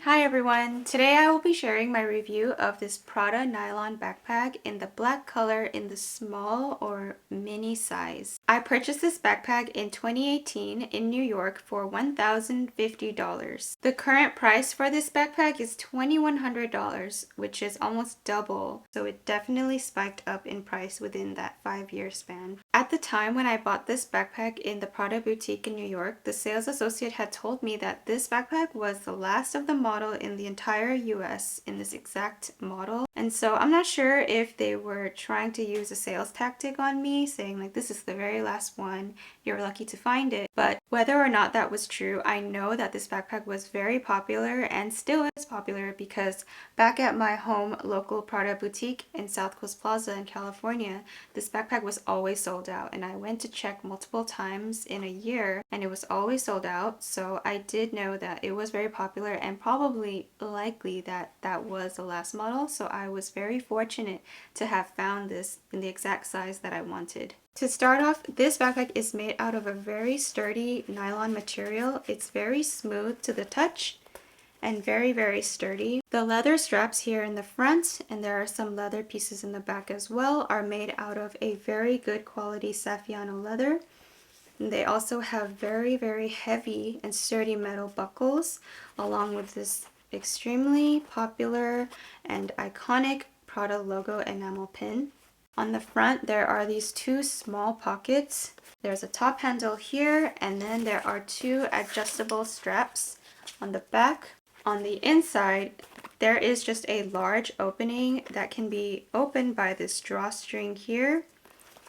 Hi everyone! Today I will be sharing my review of this Prada Nylon Backpack in the black color in the small or mini size. I purchased this backpack in 2018 in New York for $1,050. The current price for this backpack is $2,100, which is almost double, so it definitely spiked up in price within that 5-year span. At the time when I bought this backpack in the Prada boutique in New York, the sales associate had told me that this backpack was the last of the model in the entire US in this exact model. And so I'm not sure if they were trying to use a sales tactic on me, saying like, this is the very last one, you're lucky to find it. But whether or not that was true, I know that this backpack was very popular and still is popular because back at my home local Prada boutique in South Coast Plaza in California, this backpack was always sold out, and I went to check multiple times in a year and it was always sold out. So I did know that it was very popular and probably likely that that was the last model. So I was very fortunate to have found this in the exact size that I wanted. To start off, this backpack is made out of a very sturdy nylon material. It's very smooth to the touch and very sturdy. The leather straps here in the front, and there are some leather pieces in the back as well, are made out of a very good quality Saffiano leather. And they also have very heavy and sturdy metal buckles, along with this extremely popular and iconic Prada logo enamel pin. On the front, there are these two small pockets. There's a top handle here, and then there are two adjustable straps on the back. On the inside, there is just a large opening that can be opened by this drawstring here,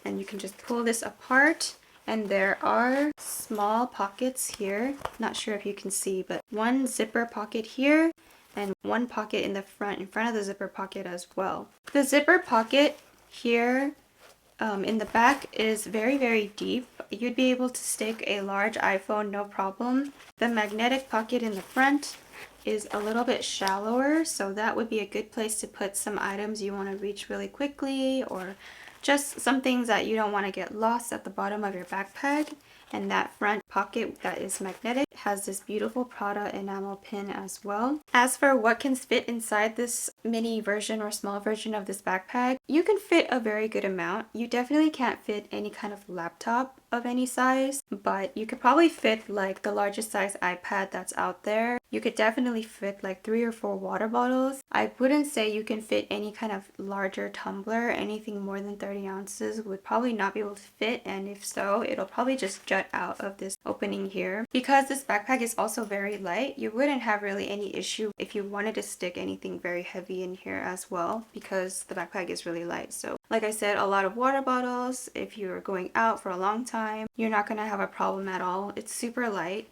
and you can just pull this apart. And there are small pockets here. Not sure if you can see, but one zipper pocket here and one pocket in front of the zipper pocket as well. The zipper pocket here in the back is very deep. You'd be able to stick a large iPhone no problem. The magnetic pocket in the front is a little bit shallower, so that would be a good place to put some items you want to reach really quickly, or just some things that you don't want to get lost at the bottom of your backpack. And that front pocket that is magnetic has this beautiful Prada enamel pin as well. As for what can fit inside this mini version or small version of this backpack, you can fit a very good amount. You definitely can't fit any kind of laptop of any size, but you could probably fit like the largest size iPad that's out there. You could definitely fit like 3 or 4 water bottles. I wouldn't say you can fit any kind of larger tumbler. Anything more than 30 ounces would probably not be able to fit, and if so, it'll probably just jut out of this opening here. Because this backpack is also very light, you wouldn't have really any issue if you wanted to stick anything very heavy in here as well, because the backpack is really light. So like I said, a lot of water bottles, if you're going out for a long time, you're not going to have a problem at all. It's super light.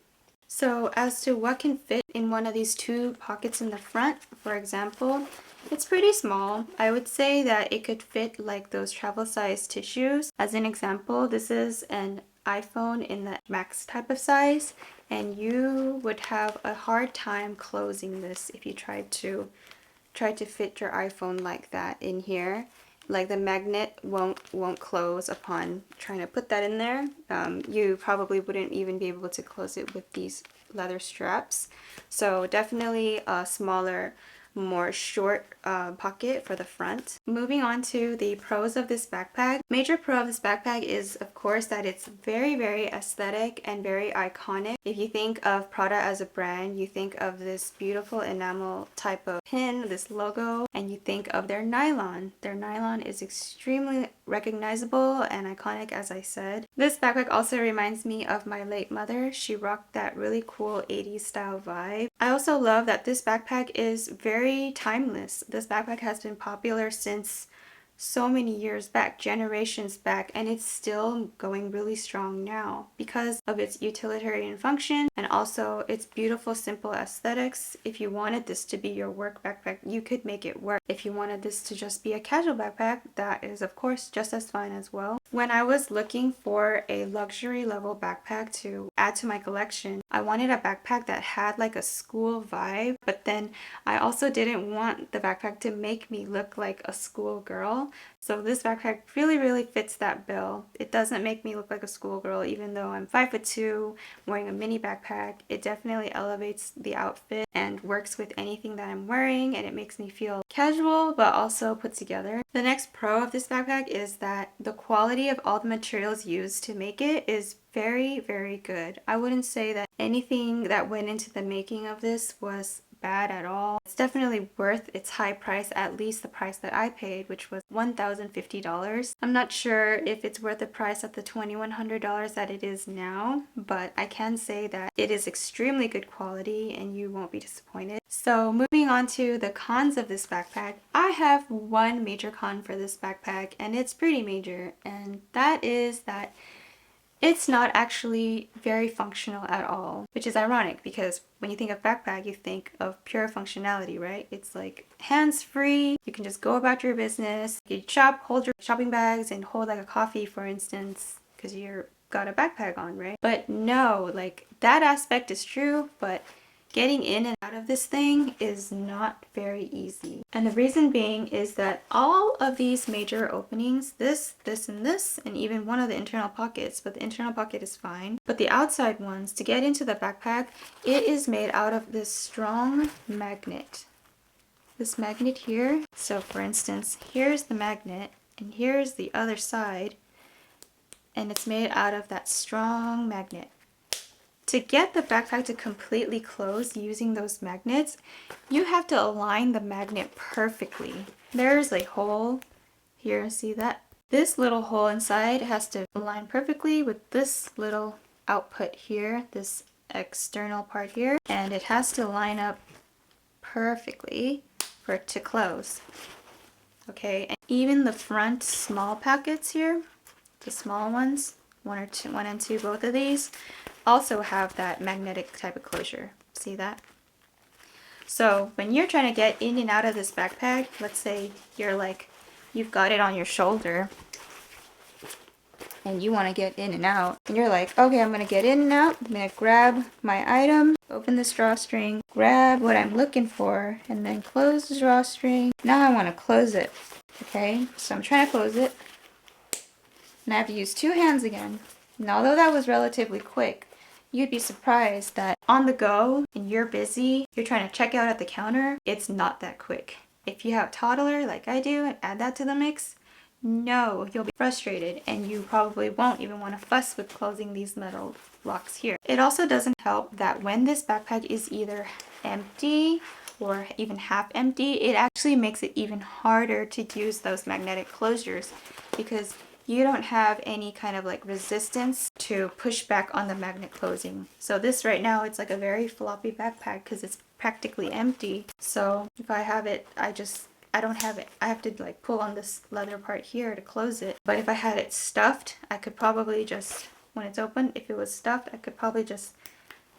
So as to what can fit in one of these two pockets in the front, for example, it's pretty small. I would say that it could fit like those travel size tissues. As an example, this is an iPhone in the max type of size, and you would have a hard time closing this if you tried to fit your iPhone like that in here. Like the magnet won't close upon trying to put that in there. You probably wouldn't even be able to close it with these leather straps. So definitely a smaller, more short pocket for the front. Moving on to the pros of this backpack. Major pro of this backpack is of course that it's very aesthetic and very iconic. If you think of Prada as a brand, you think of this beautiful enamel type of pin, this logo, and you think of their nylon. Their nylon is extremely recognizable and iconic, as I said. This backpack also reminds me of my late mother. She rocked that really cool 80s style vibe. I also love that this backpack is very timeless. This backpack has been popular since so many years back, generations back, and it's still going really strong now because of its utilitarian function and also its beautiful simple aesthetics. If you wanted this to be your work backpack, you could make it work. If you wanted this to just be a casual backpack, that is of course just as fine as well. When I was looking for a luxury level backpack to add to my collection, I wanted a backpack that had like a school vibe, but then I also didn't want the backpack to make me look like a school girl. small. So this backpack really fits that bill. It doesn't make me look like a schoolgirl even though I'm 5'2", wearing a mini backpack. It definitely elevates the outfit and works with anything that I'm wearing, and it makes me feel casual but also put together. The next pro of this backpack is that the quality of all the materials used to make it is very good. I wouldn't say that anything that went into the making of this was bad at all. It's definitely worth its high price, at least the price that I paid, which was $1,050. I'm not sure if it's worth the price at the $2,100 that it is now, but I can say that it is extremely good quality and you won't be disappointed. So moving on to the cons of this backpack, I have one major con for this backpack, and it's pretty major, and that is that it's not actually very functional at all, which is ironic because when you think of backpack, you think of pure functionality, right? It's like hands-free, you can just go about your business, you shop, hold your shopping bags, and hold like a coffee, for instance, because you're got a backpack on, right? But no, like that aspect is true, but getting in and out of this thing is not very easy. And the reason being is that all of these major openings, this, and even one of the internal pockets, but the internal pocket is fine. But the outside ones, to get into the backpack, it is made out of this strong magnet. This magnet here. So for instance, here's the magnet, and here's the other side, and it's made out of that strong magnet. To get the backpack to completely close using those magnets, you have to align the magnet perfectly. There's a hole here, see that? This little hole inside has to align perfectly with this little output here, this external part here, and it has to line up perfectly for it to close. Okay, and even the front small packets here, the small ones, one and two, both of these, also have that magnetic type of closure. See that? So when you're trying to get in and out of this backpack, let's say you've got it on your shoulder and you want to get in and out, and you're like, okay, I'm going to get in and out, I'm going to grab my item, open this drawstring, grab what I'm looking for, and then close the drawstring. Now I want to close it. Okay, so I'm trying to close it, and I have to use two hands again. And although that was relatively quick, you'd be surprised that on the go and you're busy, you're trying to check out at the counter, it's not that quick. If you have a toddler like I do and add that to the mix, no, you'll be frustrated and you probably won't even want to fuss with closing these metal locks here. It also doesn't help that when this backpack is either empty or even half empty, it actually makes it even harder to use those magnetic closures because you don't have any kind of like resistance to push back on the magnet closing. So this right now, it's like a very floppy backpack because it's practically empty. So if I have it, I don't have it. I have to like pull on this leather part here to close it. But if I had it stuffed, I could probably just, when it's open, if it was stuffed, I could probably just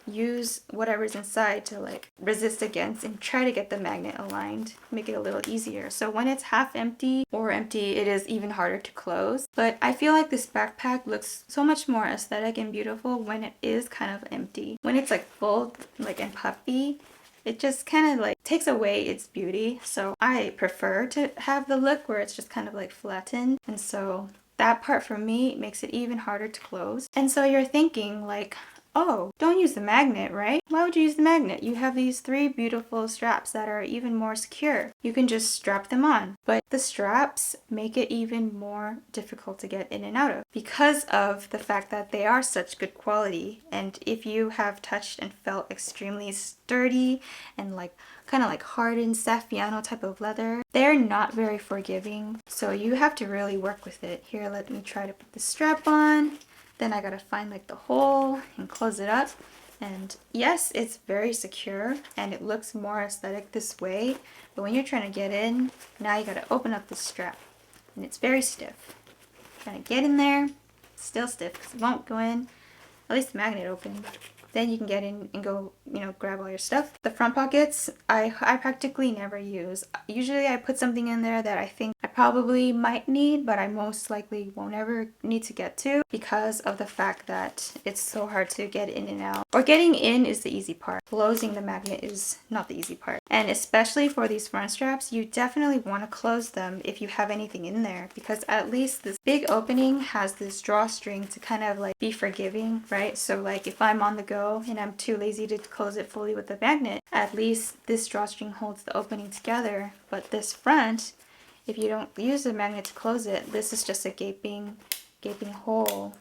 use whatever's inside to like resist against and try to get the magnet aligned, make it a little easier. So when it's half empty or empty, it is even harder to close. But I feel like this backpack looks so much more aesthetic and beautiful when it is kind of empty. When it's like full, like and puffy, it just kind of like takes away its beauty. So I prefer to have the look where it's just kind of like flattened, and so that part for me makes it even harder to close. And so you're thinking like, oh, don't use the magnet, right? Why would you use the magnet? You have these three beautiful straps that are even more secure. You can just strap them on. But the straps make it even more difficult to get in and out of because of the fact that they are such good quality. And if you have touched and felt extremely sturdy and like kind of like hardened Saffiano type of leather, they're not very forgiving. So you have to really work with it. Here, let me try to put the strap on. Then I gotta find like the hole and close it up. And yes, it's very secure and it looks more aesthetic this way. But when you're trying to get in, now you gotta open up the strap. And it's very stiff. Trying to get in there, still stiff because it won't go in. At least the magnet opened. then you can get in and go, grab all your stuff. The front pockets, I practically never use. Usually I put something in there that I think I probably might need, but I most likely won't ever need to get to because of the fact that it's so hard to get in and out. Or getting in is the easy part. Closing the magnet is not the easy part. And especially for these front straps, you definitely want to close them if you have anything in there, because at least this big opening has this drawstring to kind of like be forgiving, right? So like if I'm on the go and I'm too lazy to close it fully with the magnet, at least this drawstring holds the opening together. But this front, if you don't use the magnet to close it, this is just a gaping hole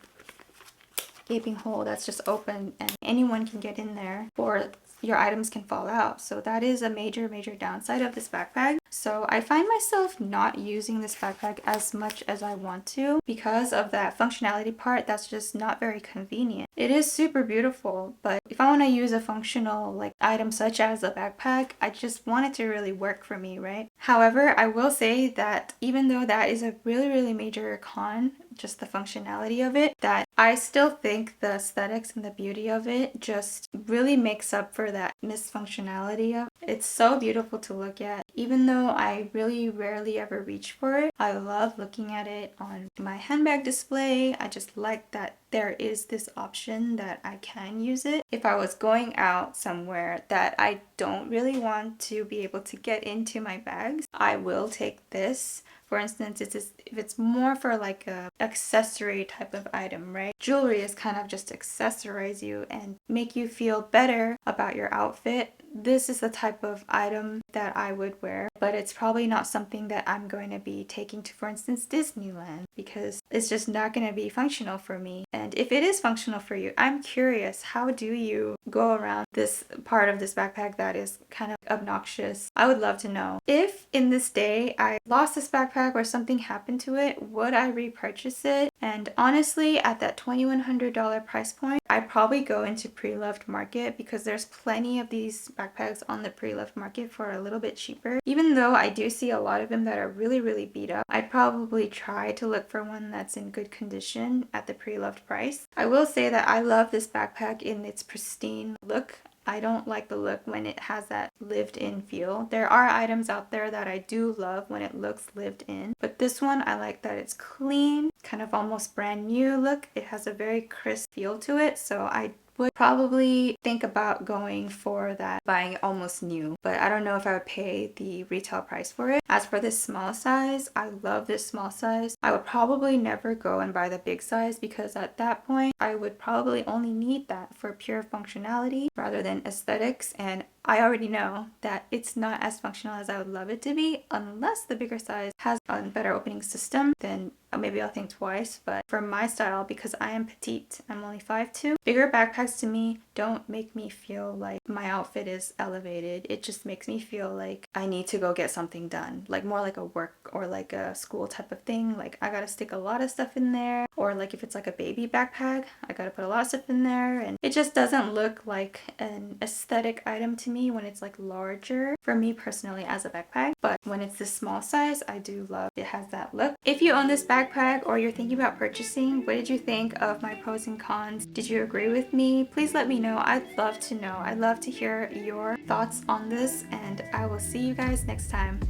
that's just open, and anyone can get in there or your items can fall out. So that is a major downside of this backpack. So I find myself not using this backpack as much as I want to because of that functionality part that's just not very convenient. It is super beautiful, but if I want to use a functional like item such as a backpack, I just want it to really work for me, right? However, I will say that even though that is a really major con, just the functionality of it, that I still think the aesthetics and the beauty of it just really makes up for that misfunctionality of it. It's so beautiful to look at. Even though I really rarely ever reach for it, I love looking at it on my handbag display. I just like that there is this option that I can use it. If I was going out somewhere that I don't really want to be able to get into my bags, I will take this. For instance, if it's more for like a accessory type of item, right? Jewelry is kind of just to accessorize you and make you feel better about your outfit. This is the type of item that I would wear, but it's probably not something that I'm going to be taking to, for instance, Disneyland, because it's just not going to be functional for me. And if it is functional for you, I'm curious, how do you go around this part of this backpack that is kind of obnoxious? I would love to know. If in this day I lost this backpack or something happened to it, would I repurchase it? And honestly, at that $2,100 price point, I'd probably go into pre-loved market, because there's plenty of these backpacks on the pre-loved market for a little bit cheaper. Even though I do see a lot of them that are really beat up, I'd probably try to look for one that's in good condition at the pre-loved price. I will say that I love this backpack in its pristine look. I don't like the look when it has that lived-in feel. There are items out there that I do love when it looks lived in, but this one I like that it's clean, kind of almost brand new look. It has a very crisp feel to it, so I would probably think about going for that, buying it almost new, but I don't know if I would pay the retail price for it. As for this small size, I love this small size. I would probably never go and buy the big size, because at that point I would probably only need that for pure functionality rather than aesthetics, and I already know that it's not as functional as I would love it to be. Unless the bigger size has a better opening system, then maybe I'll think twice. But for my style, because I am petite, I'm only 5'2", bigger backpacks to me don't make me feel like my outfit is elevated. It just makes me feel like I need to go get something done, like more like a work or like a school type of thing. Like I gotta stick a lot of stuff in there, or like if it's like a baby backpack, I gotta put a lot of stuff in there, and it just doesn't look like an aesthetic item to me when it's like larger for me personally as a backpack. But when it's this small size, I do love it has that look. If you own this backpack or you're thinking about purchasing, what did you think of my pros and cons? Did you agree with me? Please let me know. I'd love to know. I'd love to hear your thoughts on this, and I will see you guys next time.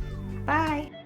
Bye!